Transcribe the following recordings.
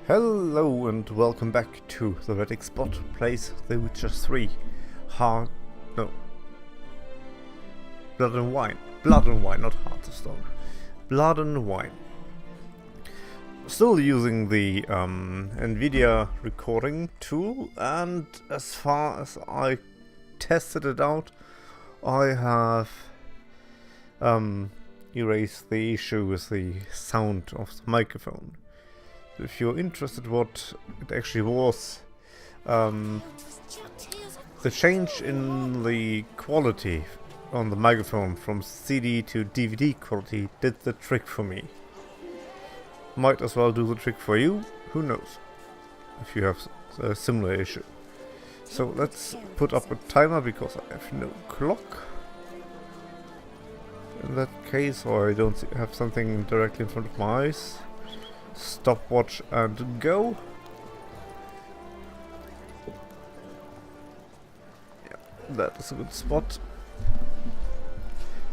Hello and welcome back to TheHereticSpot plays The Witcher 3 Blood and Wine. Blood and Wine, not Heart of Stone. Blood and Wine. Still using the NVIDIA recording tool, and as far as I tested it out, I have erased the issue with the sound of the microphone. If you're interested what it actually was, the change in the quality on the microphone from CD to DVD quality did the trick for me. Might as well do the trick for you, who knows, if you have a similar issue. So let's put up a timer because I have no clock. In that case, or I don't have something directly in front of my eyes. Stopwatch and go. Yeah, that is a good spot.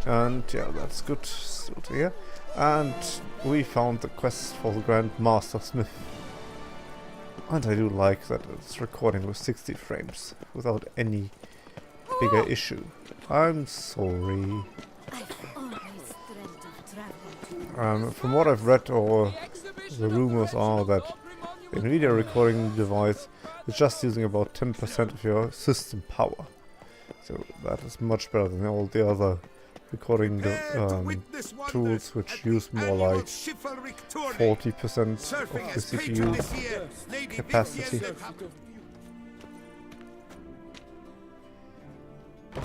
And yeah, that's good. So here. And we found the quest for the Grand Master Smith. And I do like that it's recording with 60 frames without any bigger issue. I'm sorry. From what I've read, or the rumors are that the NVIDIA recording device is just using about 10% of your system power. So that is much better than all the other recording tools which use more like 40% of the CPU capacity.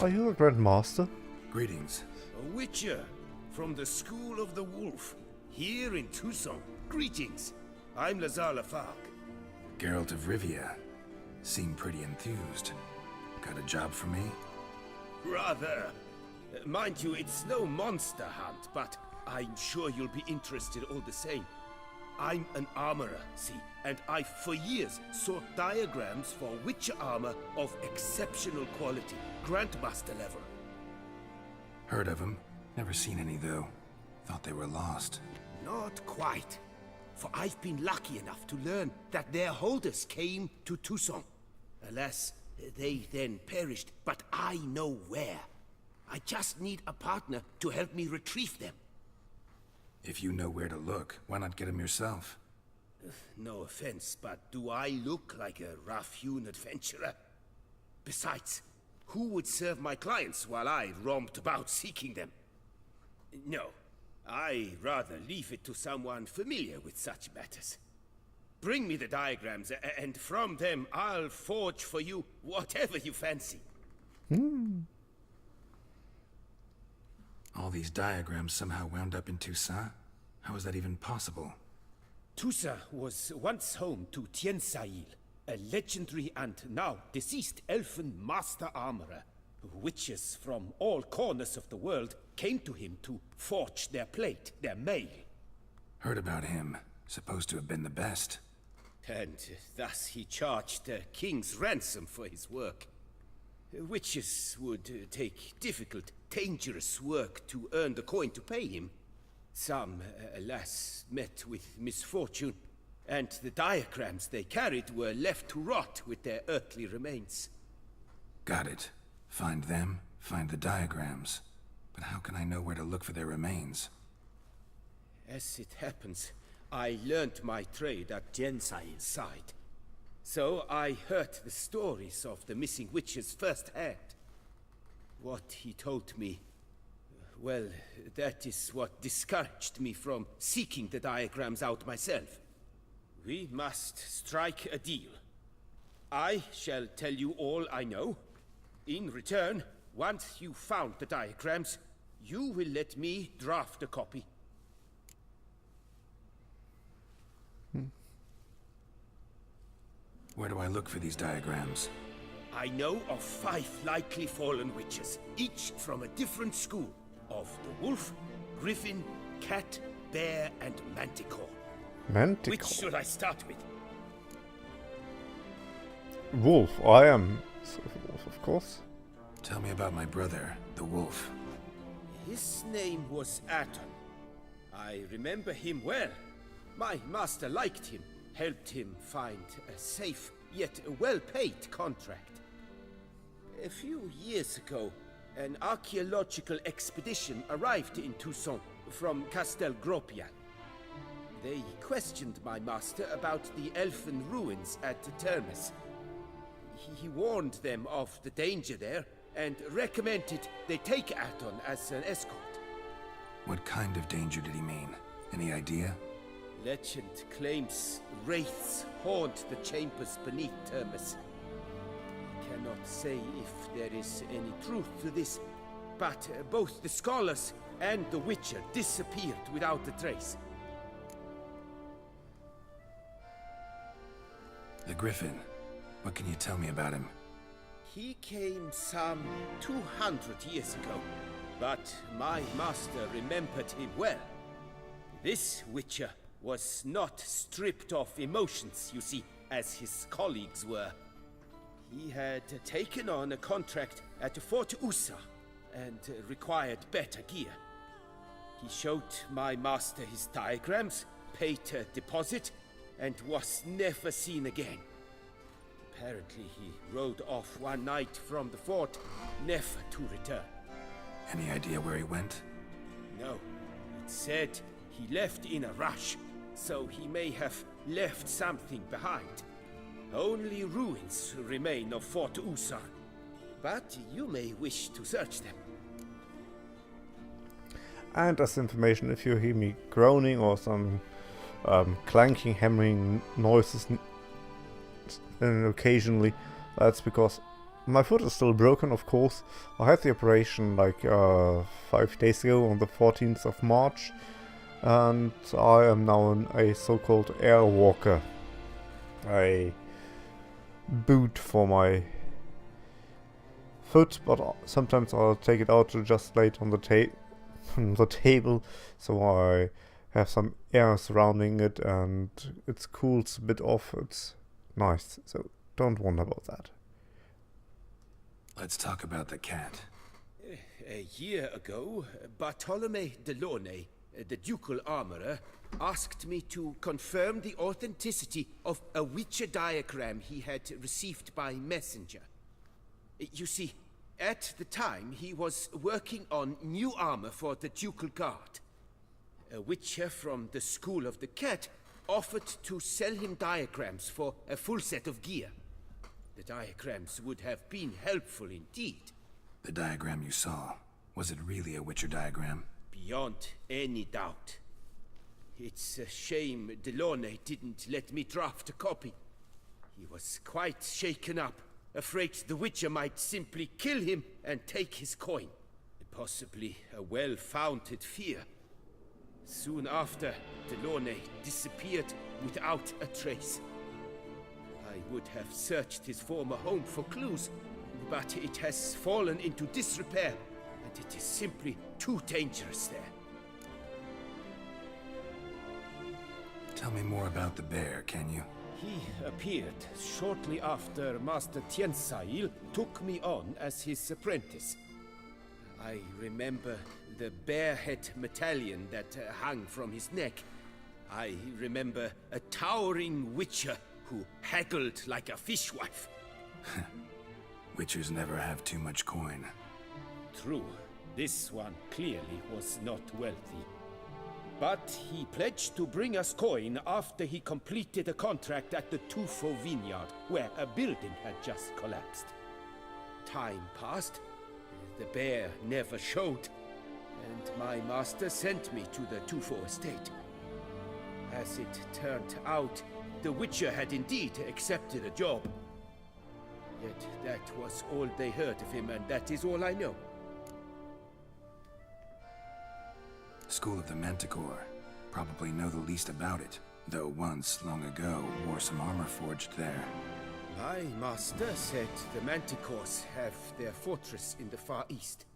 Are you the Grand Master? Greetings. A Witcher from the School of the Wolf, here in Toussaint. Greetings. I'm Lazaro. Geralt of Rivia. Seem pretty enthused. Got a job for me? Rather. Mind you, it's no monster hunt, but I'm sure you'll be interested all the same. I'm an armorer, see, and I've for years sought diagrams for Witcher armor of exceptional quality, Grandmaster level. Heard of them. Never seen any though. Thought they were lost. Not quite. For I've been lucky enough to learn that their holders came to Toussaint. Alas, they then perished, but I know where. I just need a partner to help me retrieve them. If you know where to look, why not get them yourself? No offense, but do I look like a rough-hewn adventurer? Besides, who would serve my clients while I roamed about seeking them? No. I rather leave it to someone familiar with such matters. Bring me the diagrams, and from them I'll forge for you whatever you fancy. All these diagrams somehow wound up in Toussaint? How is that even possible? Toussaint was once home to Toussaint, a legendary and now deceased elfin master armorer. Witches from all corners of the world came to him to forge their plate, their mail. Heard about him. Supposed to have been the best. And thus he charged a king's ransom for his work. Witches would take difficult, dangerous work to earn the coin to pay him. Some, alas, met with misfortune, and the diagrams they carried were left to rot with their earthly remains. Got it. Find them, find the diagrams. But how can I know where to look for their remains? As it happens, I learned my trade at Toussaint's side. So I heard the stories of the missing witches firsthand. What he told me, well, that is what discouraged me from seeking the diagrams out myself. We must strike a deal. I shall tell you all I know. In return, once you've found the diagrams, you will let me draft a copy. Where do I look for these diagrams? I know of 5 likely fallen witches, each from a different school of the wolf, griffin, cat, bear, and manticore. Manticore? Which should I start with? Wolf, I am. Wolf, of course. Tell me about my brother, the wolf. His name was Aton. I remember him well. My master liked him, helped him find a safe yet well-paid contract. A few years ago, an archaeological expedition arrived in Toussaint from Castel Gropian. They questioned my master about the elfin ruins at Termes. He warned them of the danger there and recommended they take Aton as an escort. What kind of danger did he mean? Any idea? Legend claims wraiths haunt the chambers beneath Termes. I cannot say if there is any truth to this, but both the scholars and the Witcher disappeared without a trace. The Griffin. What can you tell me about him? He came some 200 years ago, but my master remembered him well. This Witcher was not stripped of emotions, you see, as his colleagues were. He had taken on a contract at Fort Usa and required better gear. He showed my master his diagrams, paid a deposit, and was never seen again. Apparently he rode off one night from the fort, never to return. Any idea where he went? No. It said he left in a rush, so he may have left something behind. Only ruins remain of Fort Usan, but you may wish to search them. And as information, if you hear me groaning or some clanking, hammering noises occasionally, that's because my foot is still broken, of course. I had the operation like 5 days ago on the 14th of March, and I am now a so-called air walker. A boot for my foot, but sometimes I'll take it out to just lay it on the table, so I have some air surrounding it and it cools a bit off. It's nice, so don't wonder about that. Let's talk about the cat. A year ago, Bartolome de Launay, the ducal armorer, asked me to confirm the authenticity of a Witcher diagram he had received by messenger. You see, at the time he was working on new armor for the ducal guard. A Witcher from the School of the Cat offered to sell him diagrams for a full set of gear. The diagrams would have been helpful indeed. The diagram you saw, was it really a Witcher diagram? Beyond any doubt. It's a shame Delaunay didn't let me draft a copy. He was quite shaken up, afraid the Witcher might simply kill him and take his coin. Possibly a well-founded fear. Soon after, Delaunay disappeared without a trace. I would have searched his former home for clues, but it has fallen into disrepair, and it is simply too dangerous there. Tell me more about the bear, can you? He appeared shortly after Master Tiensail took me on as his apprentice. I remember the bear-head medallion that hung from his neck. I remember a towering witcher who haggled like a fishwife. Witchers never have too much coin. True, this one clearly was not wealthy. But he pledged to bring us coin after he completed a contract at the Tufo vineyard, where a building had just collapsed. Time passed, the bear never showed, and my master sent me to the Tufo estate. As it turned out, the Witcher had indeed accepted a job. Yet that was all they heard of him, and that is all I know. School of the Manticore. Probably know the least about it, though once, long ago, wore some armor forged there. My master said the Manticores have their fortress in the far east.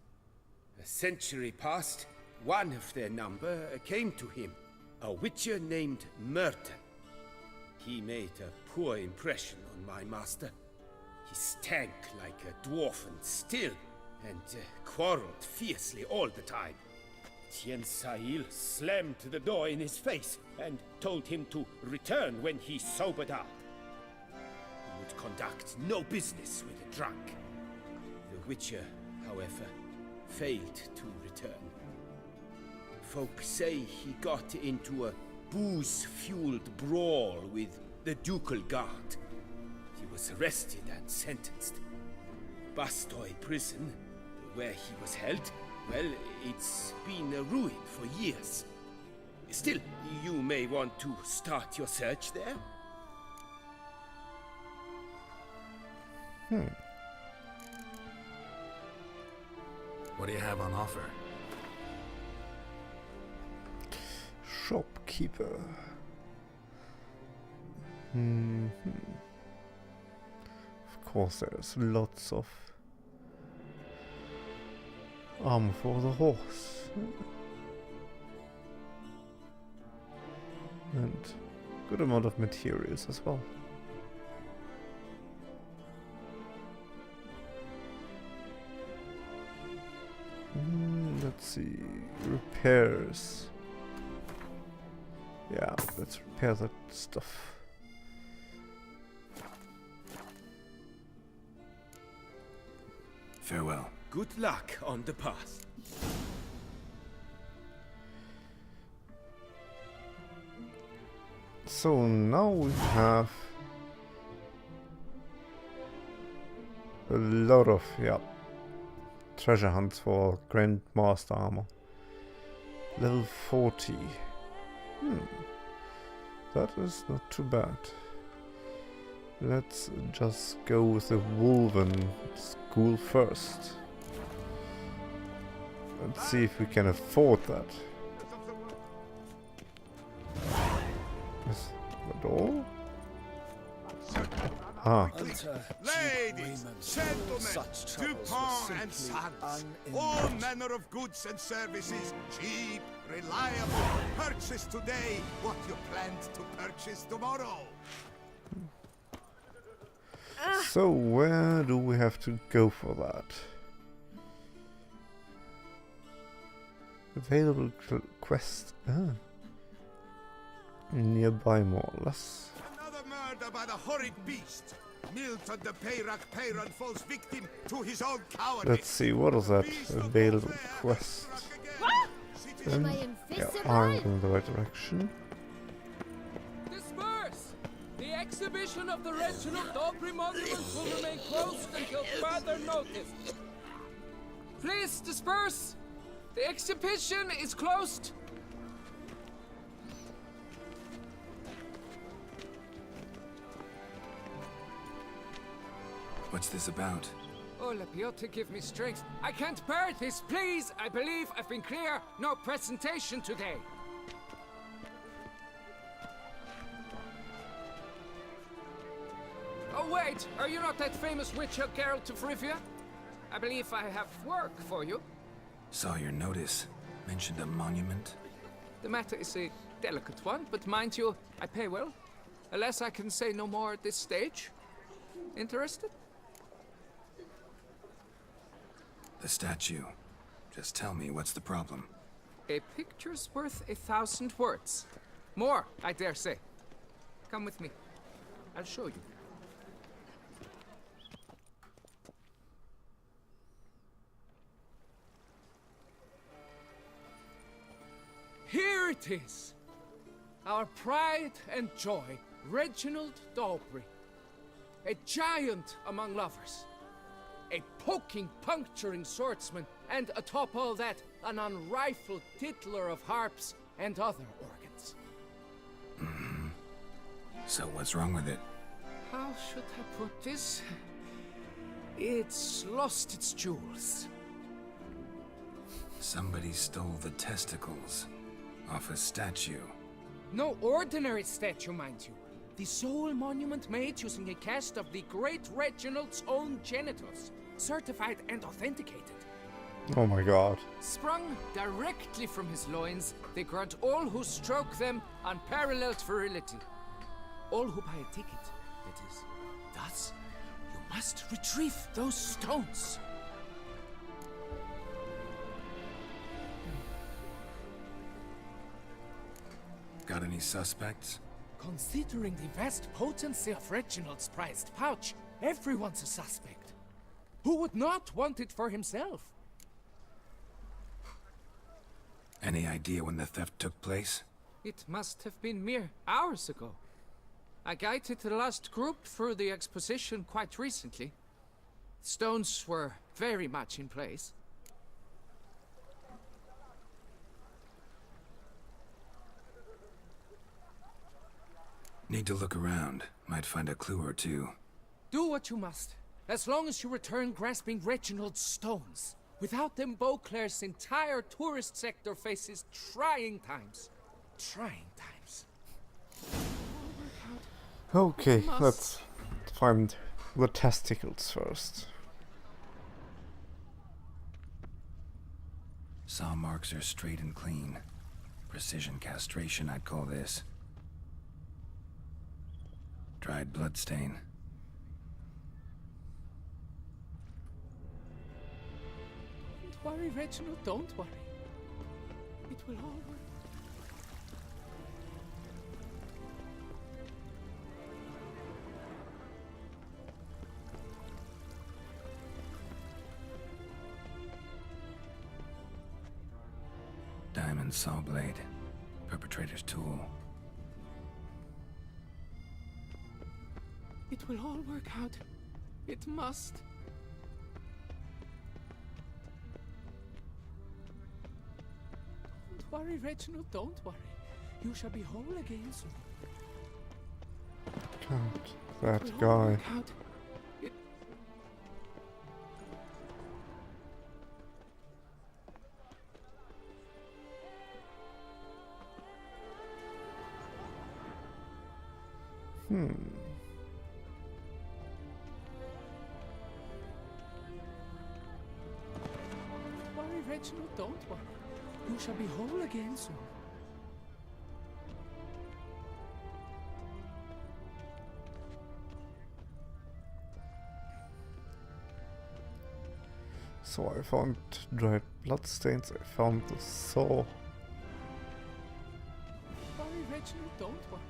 A century past, one of their number came to him, a witcher named Merton. He made a poor impression on my master. He stank like a dwarf and still, and quarreled fiercely all the time. Tiensail slammed the door in his face and told him to return when he sobered up. He would conduct no business with a drunk. The Witcher, however, failed to return. Folk say he got into a booze-fueled brawl with the ducal guard. He was arrested and sentenced. Bastoy prison, where he was held, well, it's been a ruin for years. Still, you may want to start your search there. What do you have on offer? Shopkeeper. Of course, there's lots of armor for the horse. And good amount of materials as well. Let's see, repairs. Yeah, let's repair that stuff. Farewell. Good luck on the path. So now we have a lot of, treasure hunts for Grandmaster armor. Level 40. That is not too bad. Let's just go with the Wolven school first. Let's see if we can afford that. Is that all? Ah. Ladies, gentlemen, Dupont and Sons, all manner of goods and services, cheap, reliable. Purchase today what you planned to purchase tomorrow. So where do we have to go for that? Available quest. Nearby more or less. Another murder by the horrid beast. Milton the Peyrak Peyron falls victim to his own cowardice. Let's see, what is that available quest? Am I I'm invisible? going in the right direction. Disperse! The exhibition of the Reginald Dobry monument will remain closed until further notice. Please disperse! The exhibition is closed! What's this about? Oh, Lapiota, give me strength. I can't bear this, please! I believe I've been clear. No presentation today. Oh, wait! Are you not that famous witcher, Geralt of Rivia? I believe I have work for you. Saw your notice. Mentioned a monument. The matter is a delicate one, but mind you, I pay well. Alas, I can say no more at this stage. Interested? The statue. Just tell me, what's the problem? A picture's worth 1,000 words. More, I dare say. Come with me. I'll show you. Here it is! Our pride and joy, Reginald Dobry. A giant among lovers. A poking, puncturing swordsman, and atop all that, an unrifled tittler of harps and other organs. So what's wrong with it? How should I put this? It's lost its jewels. Somebody stole the testicles off a statue. No ordinary statue, mind you. The sole monument made using a cast of the great Reginald's own genitals, certified and authenticated. Oh my god. Sprung directly from his loins, they grant all who stroke them unparalleled virility. All who buy a ticket, that is. Thus, you must retrieve those stones. Got any suspects? Considering the vast potency of Reginald's prized pouch, everyone's a suspect. Who would not want it for himself? Any idea when the theft took place? It must have been mere hours ago. I guided the last group through the exposition quite recently. Stones were very much in place. Need to look around. Might find a clue or two. Do what you must, as long as you return grasping Reginald's stones. Without them, Beauclair's entire tourist sector faces trying times. Trying times. Okay, let's find the testicles first. Saw marks are straight and clean. Precision castration, I'd call this. Dried bloodstain. Don't worry, Reginald, don't worry. It will all work. Diamond saw blade. Perpetrator's tool. It will all work out. It must. Don't worry, Reginald, don't worry. You shall be whole again soon. God, It that will all guy. work out. It... Don't worry, Reginald, don't worry. You shall be whole again soon. So I found dried bloodstains, I found the saw. Don't worry, Reginald, don't worry.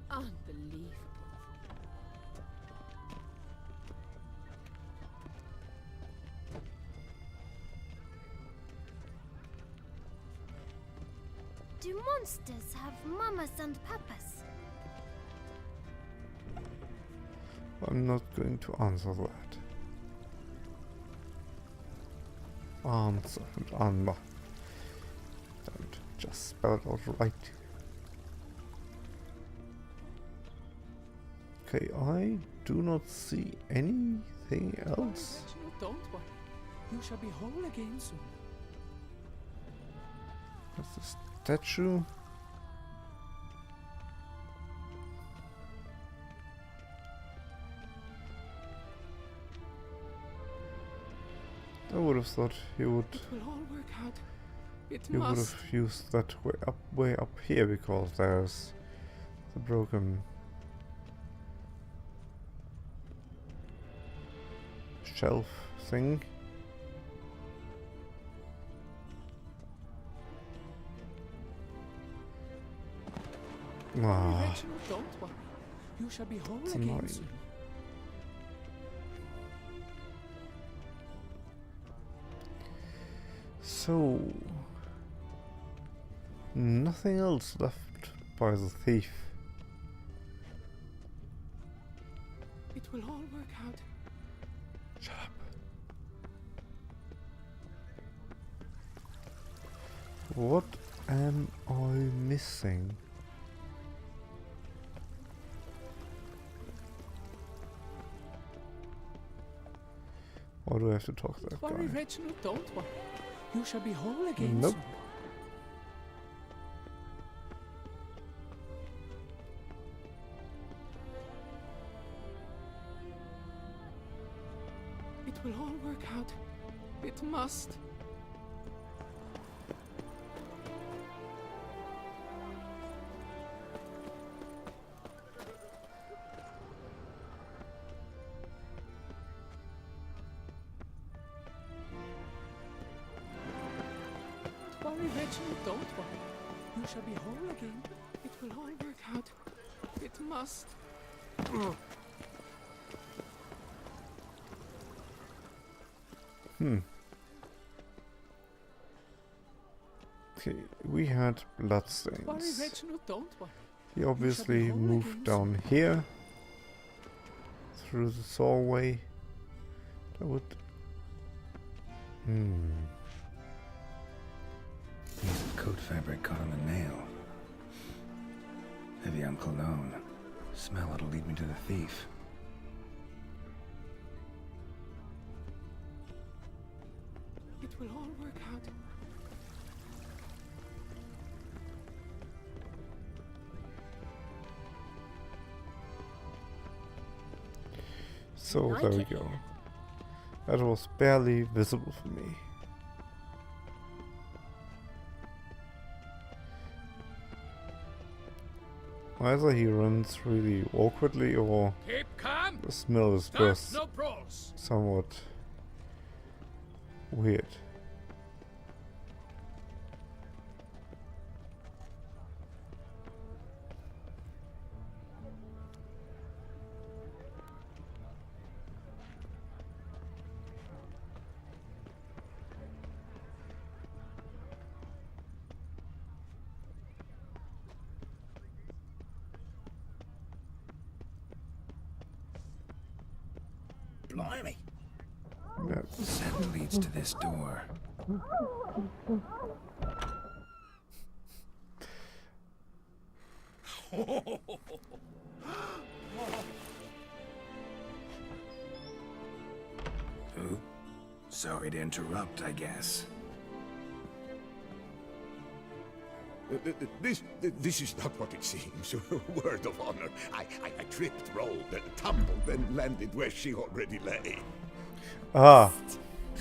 Unbelievable. Do monsters have mamas and papas? I'm not going to answer that. Answer and Anma. Don't just spell it out right. Okay, I do not see anything else. Reginald, don't worry. You shall be whole again soon. There's the statue. I would have thought he would. It will all work out. It You would must. have used that way up here because there's the broken shelf thing. Don't worry, Ah, Reginald, don't worry. You shall be whole It's again annoying. soon. so nothing else left by the thief. It will all work out. Shut up. What am I missing? Why do I have to talk to that Don't worry, guy? Reginald, don't worry. You shall be whole again Nope. soon. It will all work out. It must. Reginald, don't worry. You shall be whole again. It will all work out. It must. Okay, we had bloodstains. Worry, Reginald, don't worry. He obviously moved down here through the doorway. That would. Piece of coat fabric caught on a nail. Heavy on cologne. Smell it'll lead me to the thief. It will all work out. So there we go. That was barely visible for me. Either he runs really awkwardly or Keep calm. the smell is Start just no brawls. somewhat weird. Blimey. Yeah. Scent leads to this door. Ooh. Sorry to interrupt, I guess. This is not what it seems. Word of honor. I tripped, rolled, tumbled, and landed where she already lay. Ah,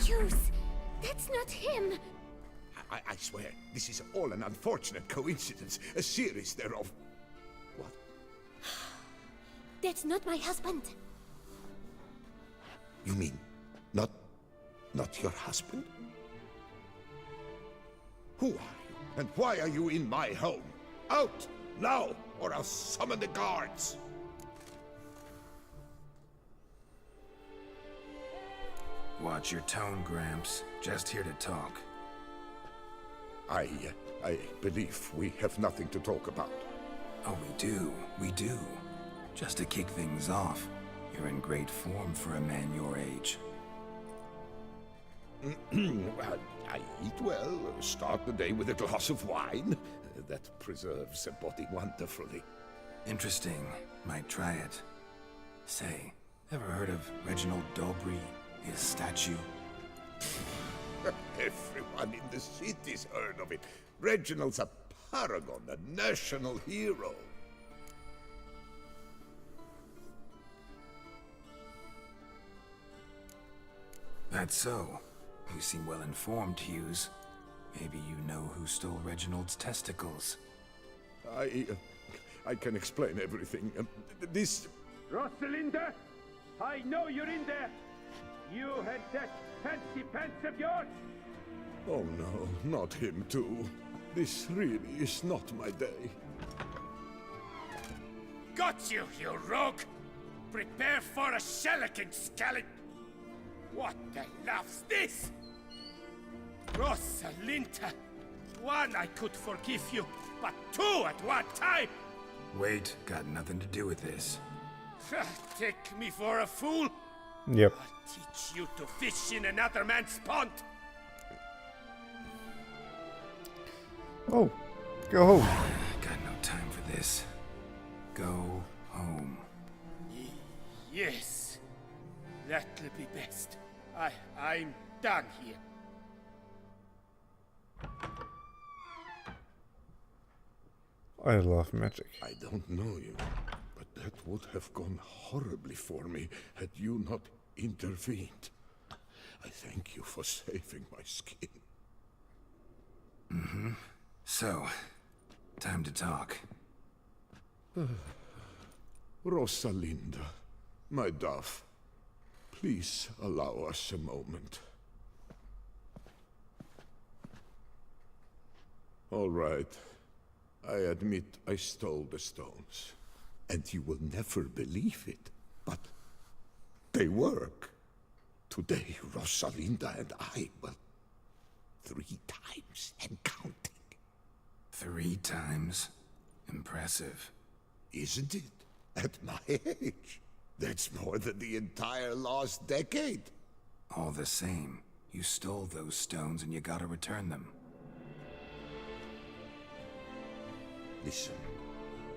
Juice! That's not him! I swear, this is all an unfortunate coincidence. A series thereof. What? That's not my husband! You mean, not your husband? Who are you? And why are you in my home? Out! Now! Or I'll summon the guards! Watch your tone, Gramps. Just here to talk. I believe we have nothing to talk about. Oh, we do. Just to kick things off, you're in great form for a man your age. I eat well, start the day with a glass of wine. That preserves the body wonderfully. Interesting. Might try it. Say, ever heard of Reginald Dobry, his statue? Everyone in the city's heard of it. Reginald's a paragon, a national hero. That's so. You seem well informed, Hughes. Maybe you know who stole Reginald's testicles. I can explain everything. This... Rosalinda, I know you're in there. You had that fancy pants of yours. Oh no, not him too. This really is not my day. Got you, you rogue! Prepare for a shellacking, scallop! What the laugh's this? Rosalinda! One, I could forgive you, but two at one time! Wait, got nothing to do with this. Take me for a fool? yep. I'll teach you to fish in another man's pond! Oh, go home. Got no time for this. Go home. Yes, that'll be best. I'm done here. I love magic. I don't know you, but that would have gone horribly for me had you not intervened. I thank you for saving my skin. Mm-hmm. So, time to talk. Rosalinda, my dove, please allow us a moment. All right. I admit I stole the stones. And you will never believe it, but they work. Today, Rosalinda and I, well, 3 times and counting. 3 times? Impressive. Isn't it? At my age. That's more than the entire last decade. All the same, you stole those stones and you gotta return them. Listen,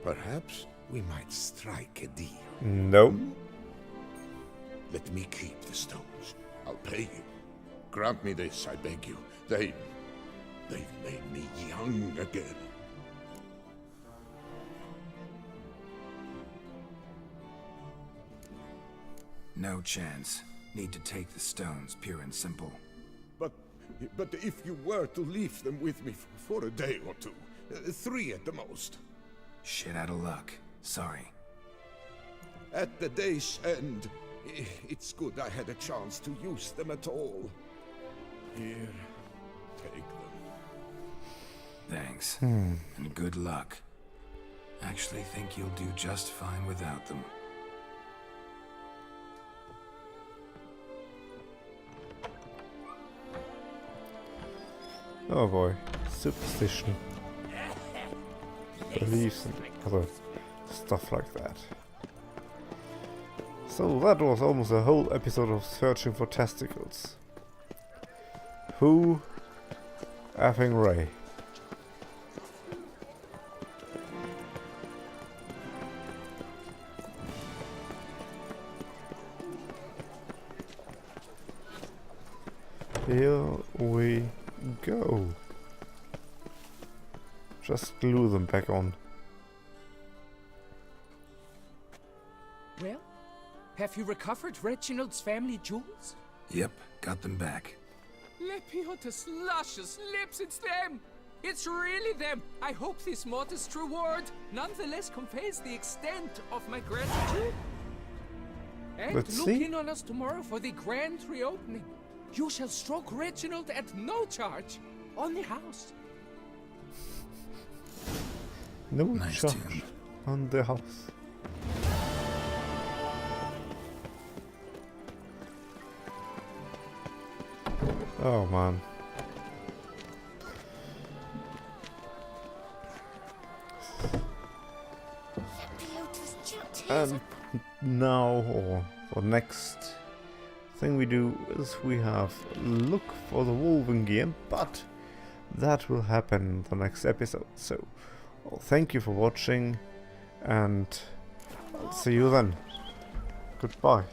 perhaps we might strike a deal. Nope. Let me keep the stones. I'll pay you. Grant me this, I beg you. They've made me young again. No chance. Need to take the stones, pure and simple. But if you were to leave them with me for a day or 2, 3 at the most. Shit out of luck. Sorry. At the day's end, it's good I had a chance to use them at all. Here, take them. Thanks. And good luck. Actually think you'll do just fine without them. Oh boy, superstition. Beliefs and other stuff like that. So that was almost a whole episode of searching for testicles. Who effing Ray? Here we go. Just glue them back on. Well, have you recovered Reginald's family jewels? Yep, got them back. Lepiotus luscious lips, it's them! It's really them! I hope this modest reward nonetheless conveys the extent of my gratitude. And Let's look see. in on us tomorrow for the grand reopening. You shall stroke Reginald at no charge on the house. No Nice charge tune. on the house. Oh man. And now, or the next thing we do is we have look for the Wolven game, but that will happen in the next episode. So, well, thank you for watching, and I'll see you then. Goodbye.